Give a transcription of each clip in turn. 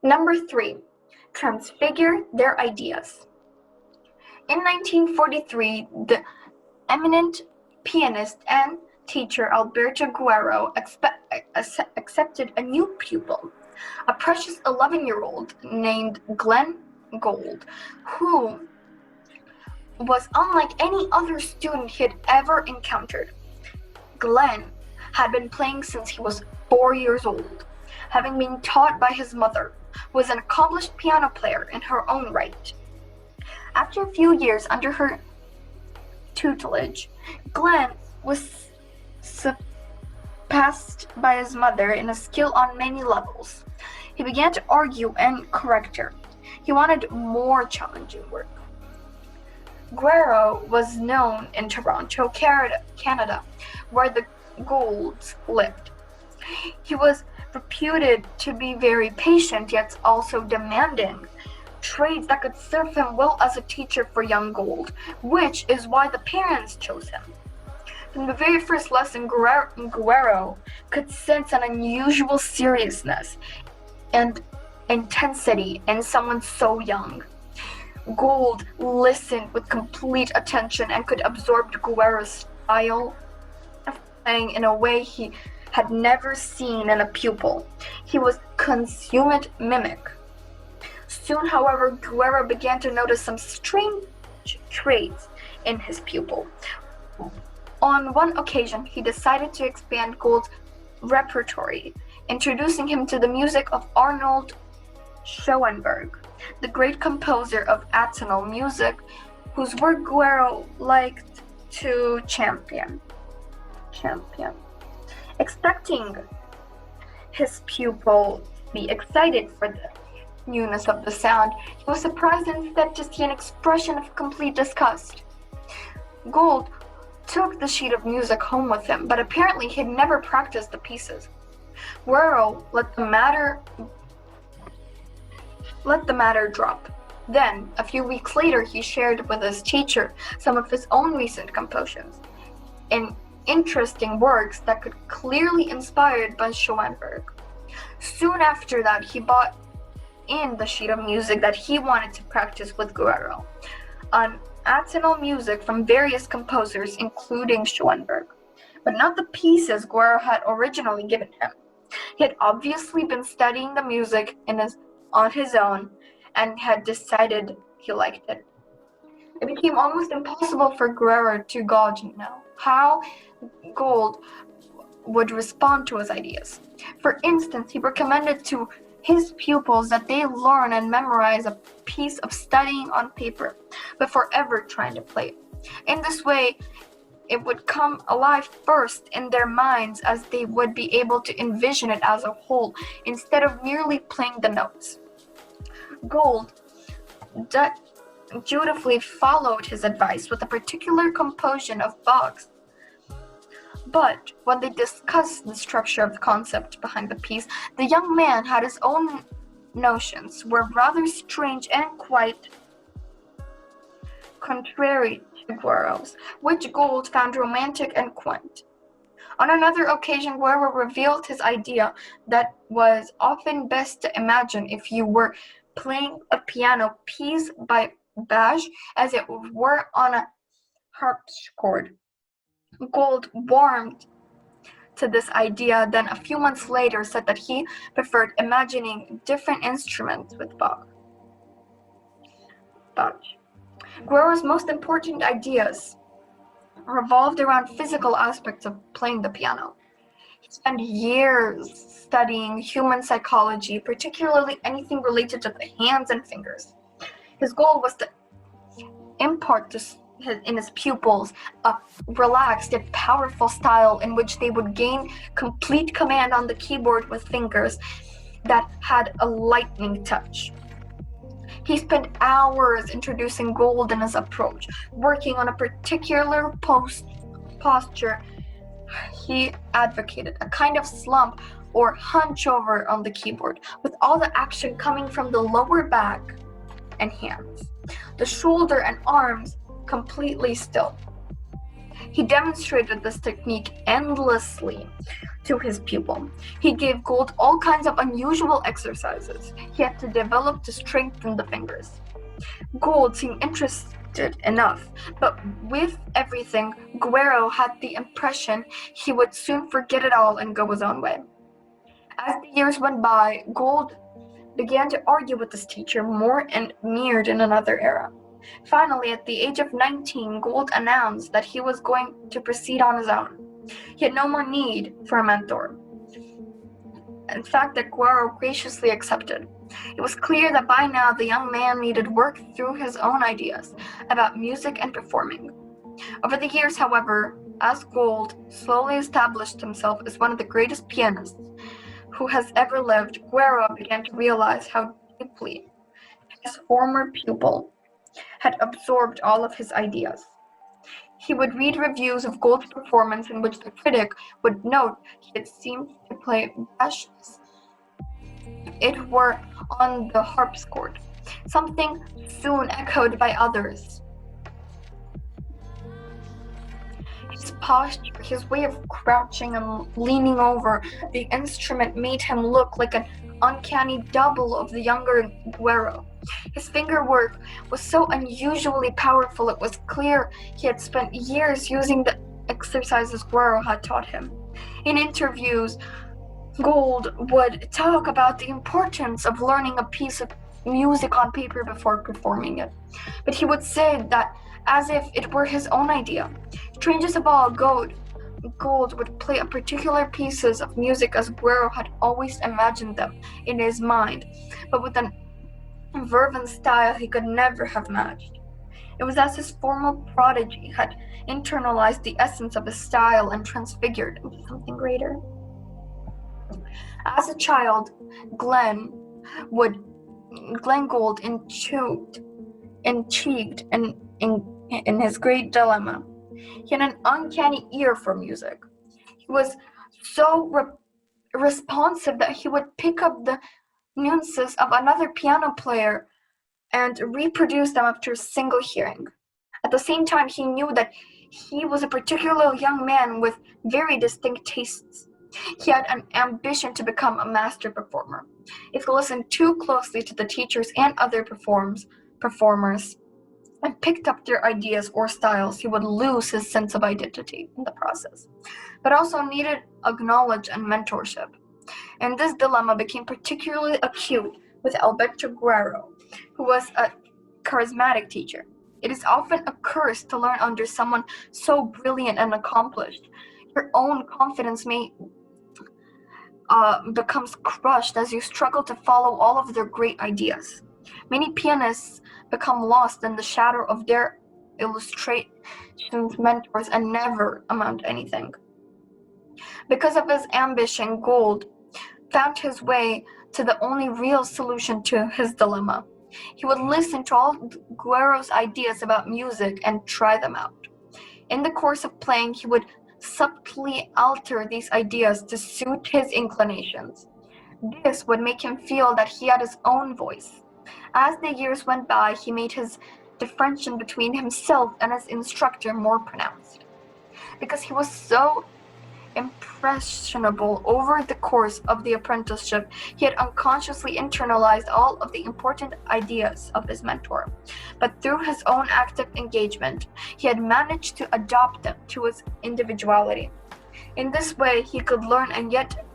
Number 3. Transfigure their ideas. In 1943, the eminent pianist and teacher Alberto Guerrero accepted a new pupil, a precious 11-year-old named Glenn Gould, who was unlike any other student he had ever encountered. Glenn had been playing since he was 4 years old, having been taught by his mother, who was an accomplished piano player in her own right. After a few years under her tutelage, Glenn was surpassed by his mother in his skill on many levels. He began to argue and correct her. He wanted more challenging work. Guerrero was known in Toronto, Canada, where the Goulds lived. He was reputed to be very patient, yet also demanding, traits that could serve him well as a teacher for young Gould, which is why the parents chose him. From the very first lesson, Guerrero could sense an unusual seriousness and intensity in someone so young. Gould listened with complete attention and could absorb Guerrero's style of playing in a way he had never seen in a pupil. He was consummate mimic. Soon, however, Guerrero began to notice some strange traits in his pupil. On one occasion, he decided to expand Gould's repertoire, introducing him to the music of Arnold Schoenberg, the great composer of atonal music, whose work Guerrero liked to champion. Expecting his pupil to be excited for the newness of the sound, he was surprised instead to see an expression of complete disgust. Gould took the sheet of music home with him, but apparently he had never practiced the pieces. Guerrero let the matter drop. Then, a few weeks later, he shared with his teacher some of his own recent compositions, in interesting works that could clearly inspired by Schoenberg. Soon after that, he bought in the sheet of music that he wanted to practice with Guerrero, on atonal music from various composers, including Schoenberg, but not the pieces Guerrero had originally given him. He had obviously been studying the music on his own and had decided he liked it. It became almost impossible for Guerrero to gauge now how Gould would respond to his ideas. For instance, he recommended to his pupils that they learn and memorize a piece of studying on paper before ever trying to play it. In this way, it would come alive first in their minds, as they would be able to envision it as a whole instead of merely playing the notes. Gould dutifully followed his advice with a particular composition of Bach's. But when they discussed the structure of the concept behind the piece, the young man had his own notions, were rather strange and quite contrary to Guerrero's, which Gould found romantic and quaint. On another occasion, Guerrero revealed his idea that was often best to imagine if you were playing a piano piece by Bach as it were on a harpsichord. Gould warmed to this idea, then a few months later said that he preferred imagining different instruments with Bach. Guerrero's most important ideas revolved around physical aspects of playing the piano. He spent years studying human psychology, particularly anything related to the hands and fingers. His goal was to impart in his pupils a relaxed yet powerful style in which they would gain complete command on the keyboard with fingers that had a lightning touch. He spent hours introducing Gould in his approach, working on a particular posture he advocated, a kind of slump or hunch over on the keyboard, with all the action coming from the lower back and hands, the shoulder and arms completely still. He demonstrated this technique endlessly to his pupil. He gave Gould all kinds of unusual exercises he had to develop to strengthen the fingers. Gould seemed interested enough, but with everything, Guerrero had the impression he would soon forget it all and go his own way. As the years went by, Gould began to argue with his teacher more and mirrored in another era. Finally, at the age of 19, Gould announced that he was going to proceed on his own. He had no more need for a mentor. In fact, that Guerrero graciously accepted. It was clear that by now the young man needed work through his own ideas about music and performing. Over the years, however, as Gould slowly established himself as one of the greatest pianists who has ever lived, Guerrero began to realize how deeply his former pupil had absorbed all of his ideas. He would read reviews of Gould's performance in which the critic would note he had seemed to play as it were on the harpsichord, something soon echoed by others. His posture, his way of crouching and leaning over the instrument made him look like an uncanny double of the younger Guerrero. His finger work was so unusually powerful it was clear he had spent years using the exercises Guerrero had taught him. In interviews, Gould would talk about the importance of learning a piece of music on paper before performing it, but he would say that as if it were his own idea. Strangest of all, Gould would play a particular pieces of music as Guerrero had always imagined them in his mind, but with an verve and style he could never have matched. It was as his former prodigy had internalized the essence of his style and transfigured into something greater. As a child, Glenn Gould intrigued in his great dilemma. He had an uncanny ear for music. He was so responsive that he would pick up the nuances of another piano player and reproduce them after a single hearing. At the same time, he knew that he was a particular young man with very distinct tastes. He had an ambition to become a master performer. If he listened too closely to the teachers and other performers and picked up their ideas or styles, he would lose his sense of identity in the process, but also needed acknowledgement and mentorship. And this dilemma became particularly acute with Alberto Guerrero, who was a charismatic teacher. It is often a curse to learn under someone so brilliant and accomplished. Your own confidence becomes crushed as you struggle to follow all of their great ideas. Many pianists become lost in the shadow of their illustrations mentors and never amount to anything. Because of his ambition, Gould found his way to the only real solution to his dilemma. He would listen to all Guerrero's ideas about music and try them out. In the course of playing, he would subtly alter these ideas to suit his inclinations. This would make him feel that he had his own voice. As the years went by, he made his differentiation between himself and his instructor more pronounced. Because he was so impressionable over the course of the apprenticeship, he had unconsciously internalized all of the important ideas of his mentor. But through his own active engagement, he had managed to adopt them to his individuality. In this way, he could learn and yet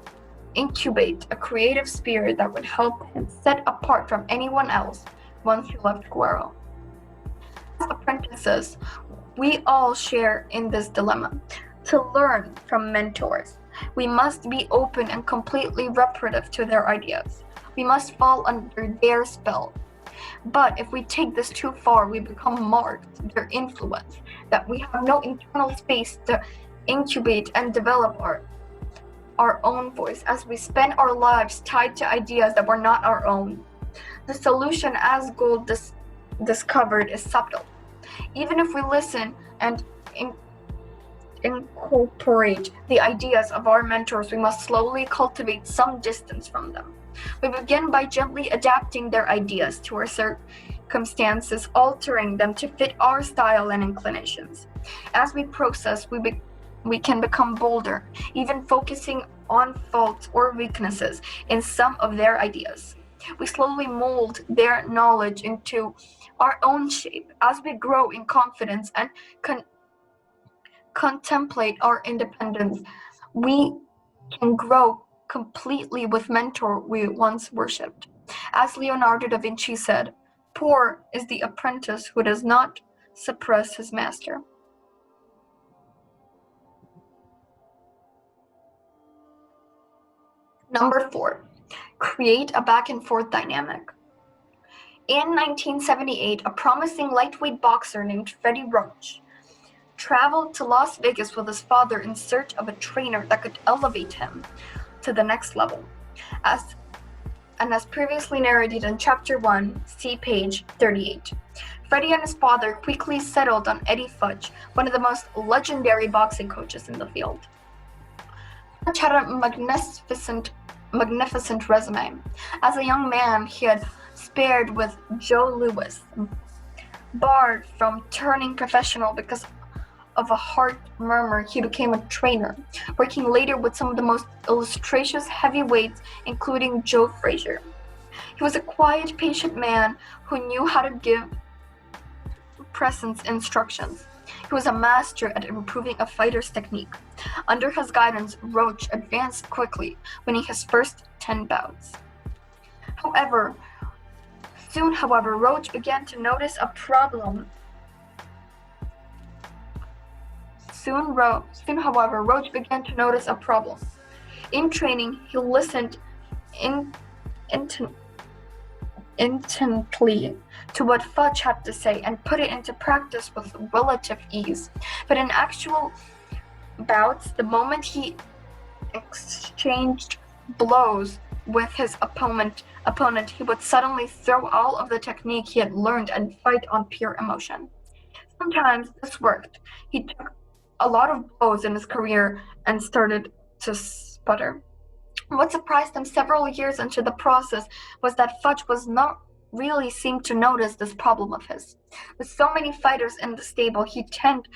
incubate a creative spirit that would help him set apart from anyone else once he left Guerrero. As apprentices, we all share in this dilemma. To learn from mentors, we must be open and completely receptive to their ideas. We must fall under their spell. But if we take this too far, we become marked their influence, that we have no internal space to incubate and develop our own voice, as we spend our lives tied to ideas that were not our own. The solution, as Gould discovered, is subtle. Even if we listen and incorporate the ideas of our mentors, we must slowly cultivate some distance from them. We begin by gently adapting their ideas to our circumstances altering them to fit our style and inclinations. As we process, we can become bolder, even focusing on faults or weaknesses in some of their ideas. We slowly mold their knowledge into our own shape. As we grow in confidence and contemplate our independence, we can grow completely with mentor we once worshipped. As Leonardo da Vinci said, "Poor is the apprentice who does not suppress his master." Number 4, create a back and forth dynamic. In 1978, a promising lightweight boxer named Freddie Roach traveled to Las Vegas with his father in search of a trainer that could elevate him to the next level. As previously narrated in Chapter 1, see page 38. Freddie and his father quickly settled on Eddie Futch, one of the most legendary boxing coaches in the field. Futch had a magnificent resume. As a young man, he had sparred with Joe Louis, barred from turning professional because of a heart murmur. He became a trainer, working later with some of the most illustrious heavyweights, including Joe Frazier. He was a quiet, patient man who knew how to give presence instructions. He was a master at improving a fighter's technique. Under his guidance, Roach advanced quickly, winning his first 10 bouts. Soon, Roach began to notice a problem. Roach began to notice a problem. In training, he listened intently to what Futch had to say and put it into practice with relative ease. But in actual bouts, the moment he exchanged blows with his opponent, he would suddenly throw all of the technique he had learned and fight on pure emotion. Sometimes this worked. He took a lot of blows in his career and started to sputter. What surprised him several years into the process was that Futch was not really seemed to notice this problem of his. With so many fighters in the stable, he tended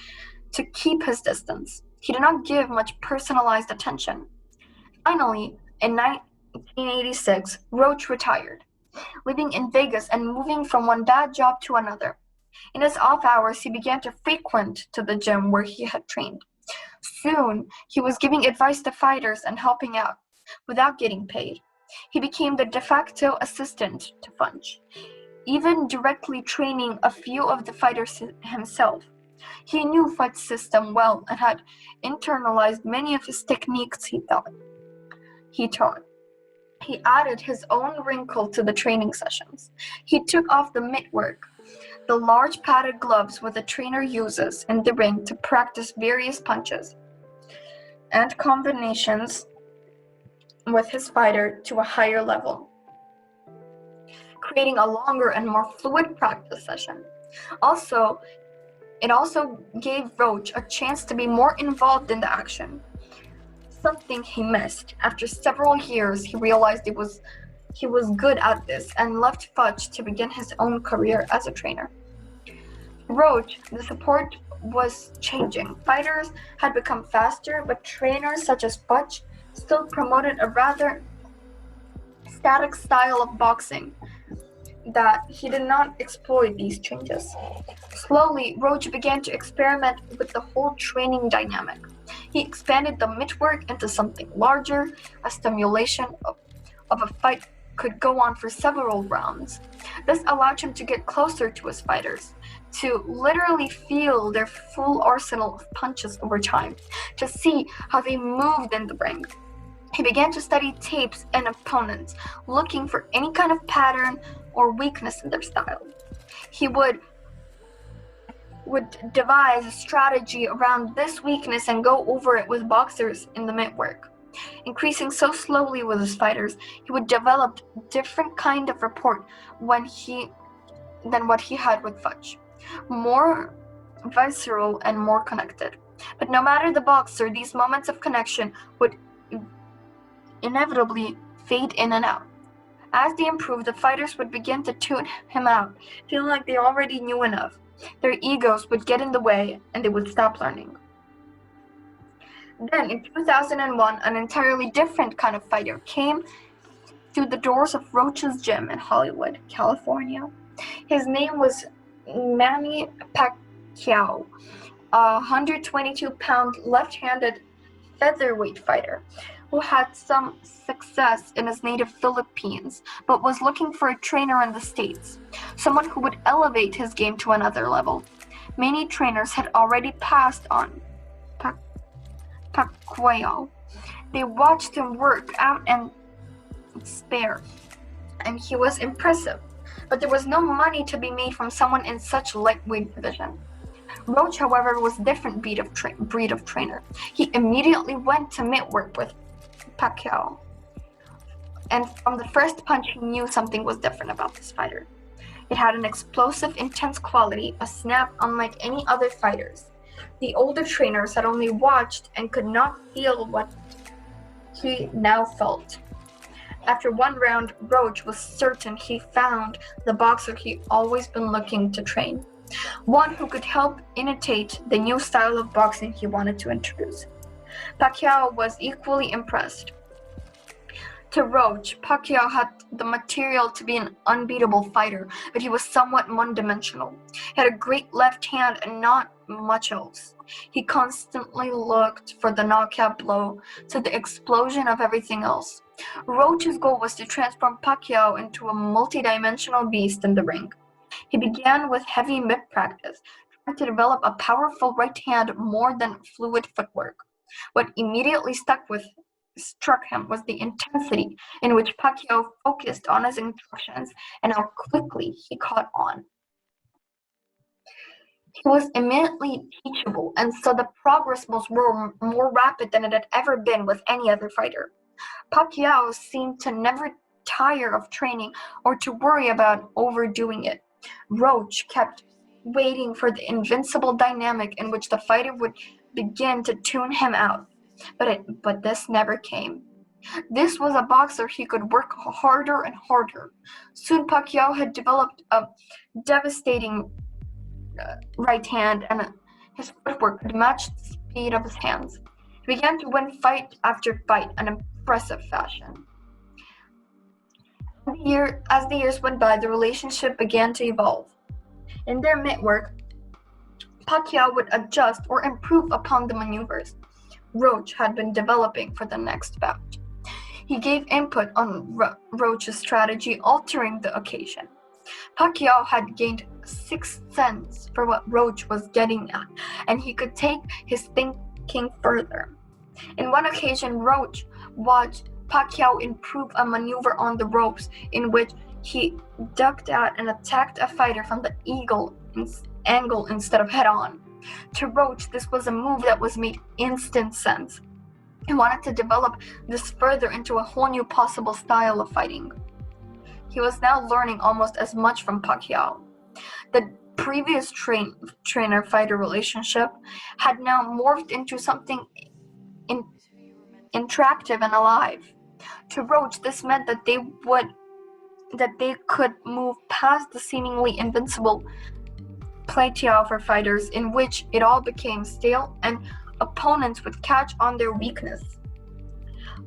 to keep his distance. He did not give much personalized attention. Finally, in 1986, Roach retired, living in Vegas and moving from one bad job to another. In his off hours, he began to frequent to the gym where he had trained. Soon, he was giving advice to fighters and helping out, without getting paid. He became the de facto assistant to Futch, even directly training a few of the fighters himself. He knew Futch's system well and had internalized many of his techniques he taught. He added his own wrinkle to the training sessions. He took off the mitt work, the large padded gloves what the trainer uses in the ring to practice various punches and combinations with his fighter to a higher level, creating a longer and more fluid practice session. It also gave Roach a chance to be more involved in the action, something he missed. After several years, he realized he was good at this and left Futch to begin his own career as a trainer. Roach, the support was changing. Fighters had become faster, but trainers such as Futch still promoted a rather static style of boxing that he did not exploit these changes. Slowly, Roach began to experiment with the whole training dynamic. He expanded the mitt work into something larger. A stimulation of a fight could go on for several rounds. This allowed him to get closer to his fighters, to literally feel their full arsenal of punches over time, to see how they moved in the ring. He began to study tapes and opponents, looking for any kind of pattern or weakness in their style. He would devise a strategy around this weakness and go over it with boxers in the mitt work. Increasing so slowly with his fighters, he would develop different kind of rapport than what he had with Futch, more visceral and more connected. But no matter the boxer, these moments of connection would inevitably fade in and out. As they improved, the fighters would begin to tune him out, feeling like they already knew enough. Their egos would get in the way, and they would stop learning. Then, in 2001, an entirely different kind of fighter came through the doors of Roach's gym in Hollywood, California. His name was Manny Pacquiao, a 122-pound left-handed featherweight fighter who had some success in his native Philippines, but was looking for a trainer in the States, someone who would elevate his game to another level. Many trainers had already passed on Pacquiao. They watched him work out and spare, and he was impressive, but there was no money to be made from someone in such lightweight division. Roach, however, was a different breed of trainer. He immediately went to mitt work with Pacquiao, and from the first punch he knew something was different about this fighter. It had an explosive, intense quality, a snap unlike any other fighters. The older trainers had only watched and could not feel what he now felt. After one round, Roach was certain he found the boxer he'd always been looking to train, one who could help imitate the new style of boxing he wanted to introduce. Pacquiao was equally impressed. To Roach, Pacquiao had the material to be an unbeatable fighter, but he was somewhat one-dimensional. He had a great left hand and not much else. He constantly looked for the knockout blow to the explosion of everything else. Roach's goal was to transform Pacquiao into a multi-dimensional beast in the ring. He began with heavy mitt practice, trying to develop a powerful right hand more than fluid footwork. What immediately struck him was the intensity in which Pacquiao focused on his instructions and how quickly he caught on. He was immediately teachable, and so the progress was more rapid than it had ever been with any other fighter. Pacquiao seemed to never tire of training or to worry about overdoing it. Roach kept waiting for the invincible dynamic in which the fighter would begin to tune him out, but this never came. This was a boxer he could work harder and harder. Soon Pacquiao had developed a devastating right hand, and his footwork could match the speed of his hands. He began to win fight after fight in impressive fashion. As the years went by, the relationship began to evolve. In their mitt work, Pacquiao would adjust or improve upon the maneuvers Roach had been developing for the next bout. He gave input on Roach's strategy, altering the occasion. Pacquiao had gained sixth sense for what Roach was getting at, and he could take his thinking further. In one occasion, Roach watched Pacquiao improve a maneuver on the ropes in which he ducked out and attacked a fighter from the angle instead of head-on. To Roach, this was a move that was made instant sense. He wanted to develop this further into a whole new possible style of fighting. He was now learning almost as much from Pacquiao. The previous trainer-fighter relationship had now morphed into something interactive and alive. To Roach, this meant that they could move past the seemingly invincible plateau for fighters in which it all became stale and opponents would catch on their weakness.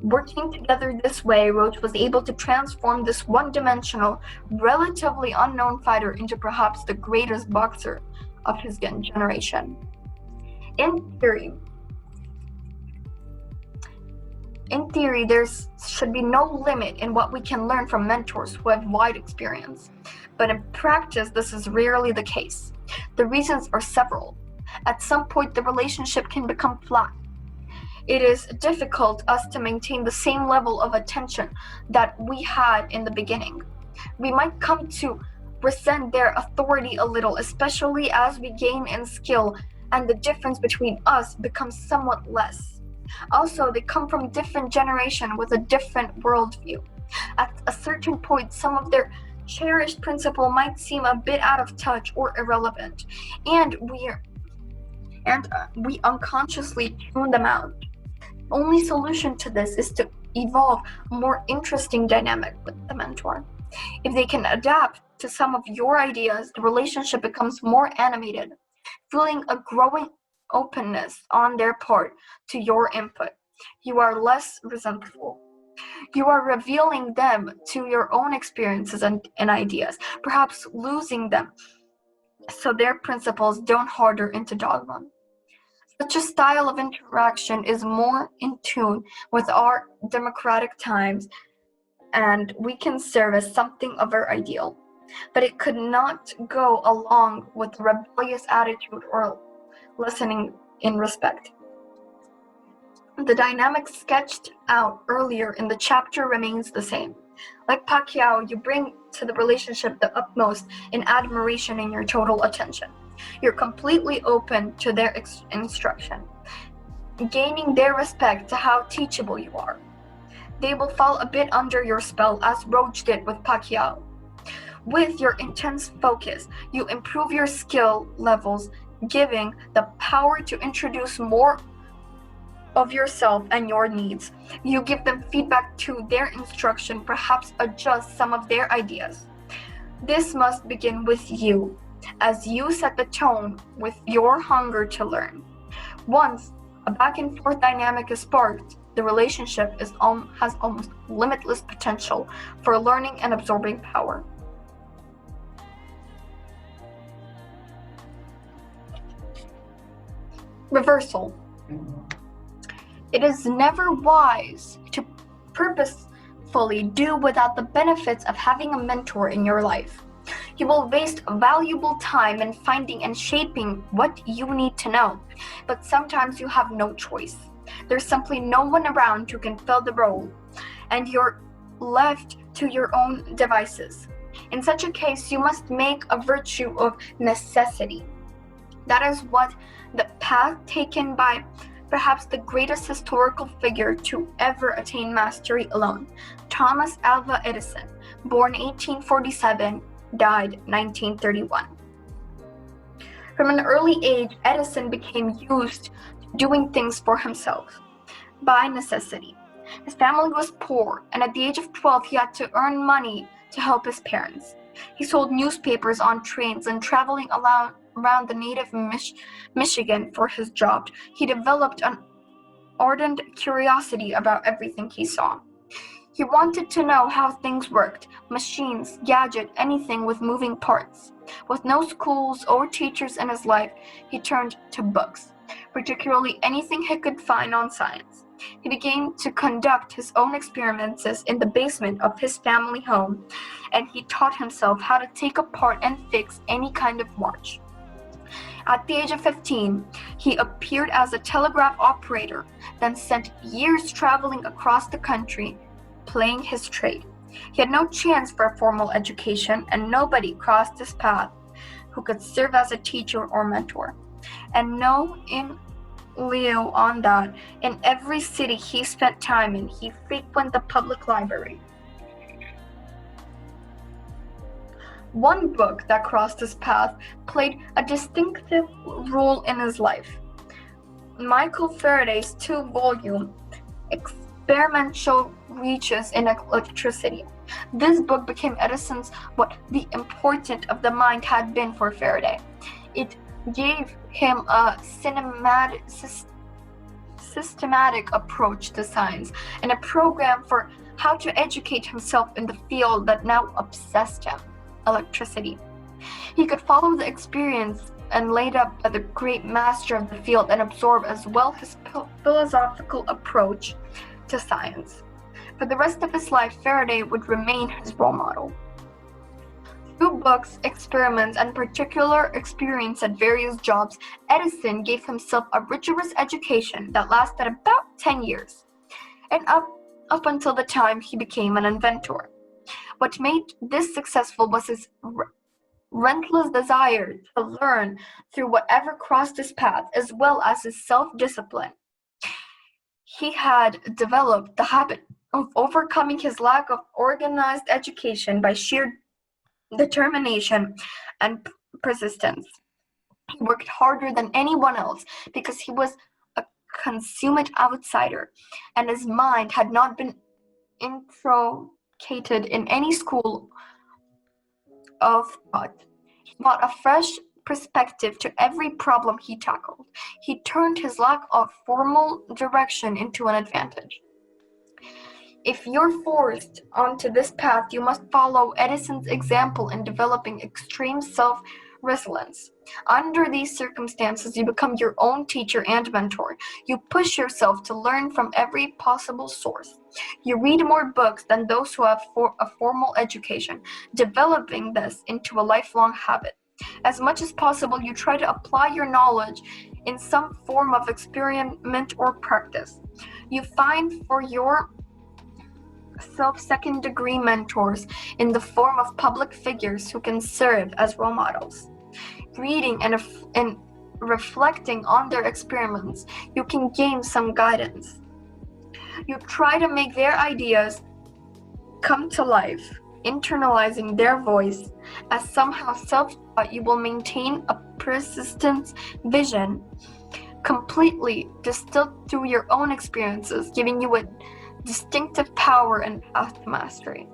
Working together this way, Roach was able to transform this one-dimensional, relatively unknown fighter into perhaps the greatest boxer of his generation. In theory, there should be no limit in what we can learn from mentors who have wide experience. But in practice, this is rarely the case. The reasons are several. At some point, the relationship can become flat. It is difficult us to maintain the same level of attention that we had in the beginning. We might come to resent their authority a little, especially as we gain in skill and the difference between us becomes somewhat less. Also, they come from different generation with a different worldview. At a certain point, some of their cherished principle might seem a bit out of touch or irrelevant, and we unconsciously tune them out. The only solution to this is to evolve a more interesting dynamic with the mentor. If they can adapt to some of your ideas, the relationship becomes more animated, feeling a growing openness on their part to your input. You are less resentful. You are revealing them to your own experiences and ideas, perhaps losing them so their principles don't harden into dogma. Such a style of interaction is more in tune with our democratic times, and we can serve as something of our ideal. But it could not go along with rebellious attitude or listening in respect. The dynamic sketched out earlier in the chapter remains the same. Like Pacquiao, you bring to the relationship the utmost in admiration and your total attention. You're completely open to their instruction, gaining their respect to how teachable you are. They will fall a bit under your spell as Roach did with Pacquiao. With your intense focus, you improve your skill levels, giving the power to introduce more of yourself and your needs. You give them feedback to their instruction, perhaps adjust some of their ideas. This must begin with you, as you set the tone with your hunger to learn. Once a back and forth dynamic is sparked, the relationship has almost limitless potential for learning and absorbing power. Reversal. It is never wise to purposefully do without the benefits of having a mentor in your life. You will waste valuable time in finding and shaping what you need to know, but sometimes you have no choice. There's simply no one around who can fill the role, and you're left to your own devices. In such a case, you must make a virtue of necessity. That is what the path taken by perhaps the greatest historical figure to ever attain mastery alone, Thomas Alva Edison, born 1847, died 1931. From an early age, Edison became used to doing things for himself, by necessity. His family was poor, and at the age of 12, he had to earn money to help his parents. He sold newspapers on trains and traveling around the native Michigan for his job. He developed an ardent curiosity about everything he saw. He wanted to know how things worked, machines, gadgets, anything with moving parts. With no schools or teachers in his life, he turned to books, particularly anything he could find on science. He began to conduct his own experiments in the basement of his family home, and he taught himself how to take apart and fix any kind of watch. At the age of 15, he appeared as a telegraph operator, then spent years traveling across the country, plying his trade. He had no chance for a formal education, and nobody crossed his path who could serve as a teacher or mentor. And in lieu on that, in every city he spent time in, he frequented the public library. One book that crossed his path played a distinctive role in his life. Michael Faraday's 2-volume Experimental Researches in Electricity. This book became Edison's what the importance of the mind had been for Faraday. It gave him a systematic approach to science and a program for how to educate himself in the field that now obsessed him, electricity. He could follow the experience and laid up by the great master of the field and absorb as well his philosophical approach to science. For the rest of his life, Faraday would remain his role model. Through books, experiments, and particular experience at various jobs, Edison gave himself a rigorous education that lasted about 10 years, and up until the time he became an inventor. What made this successful was his relentless desire to learn through whatever crossed his path, as well as his self-discipline. He had developed the habit of overcoming his lack of organized education by sheer determination and persistence. He worked harder than anyone else because he was a consummate outsider, and his mind had not been inculcated in any school of thought. He brought a fresh perspective to every problem he tackled. He turned his lack of formal direction into an advantage. If you're forced onto this path, you must follow Edison's example in developing extreme self-resilience. Under these circumstances, you become your own teacher and mentor. You push yourself to learn from every possible source. You read more books than those who have a formal education, developing this into a lifelong habit. As much as possible, you try to apply your knowledge in some form of experiment or practice. You find for your second-degree mentors in the form of public figures who can serve as role models. Reading and reflecting on their experiments, you can gain some guidance. You try to make their ideas come to life, internalizing their voice as somehow self-taught. You will maintain a persistent vision, completely distilled through your own experiences, giving you a distinctive power and path to mastery.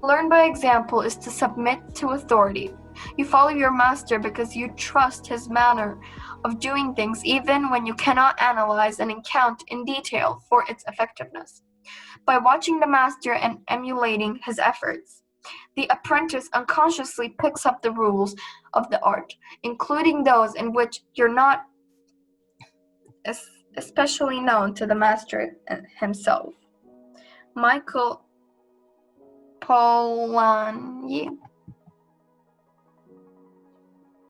Learn by example is to submit to authority. You follow your master because you trust his manner of doing things, even when you cannot analyze and account in detail for its effectiveness. By watching the master and emulating his efforts, the apprentice unconsciously picks up the rules of the art, including those in which you're not especially known to the master himself. Michael Polanyi.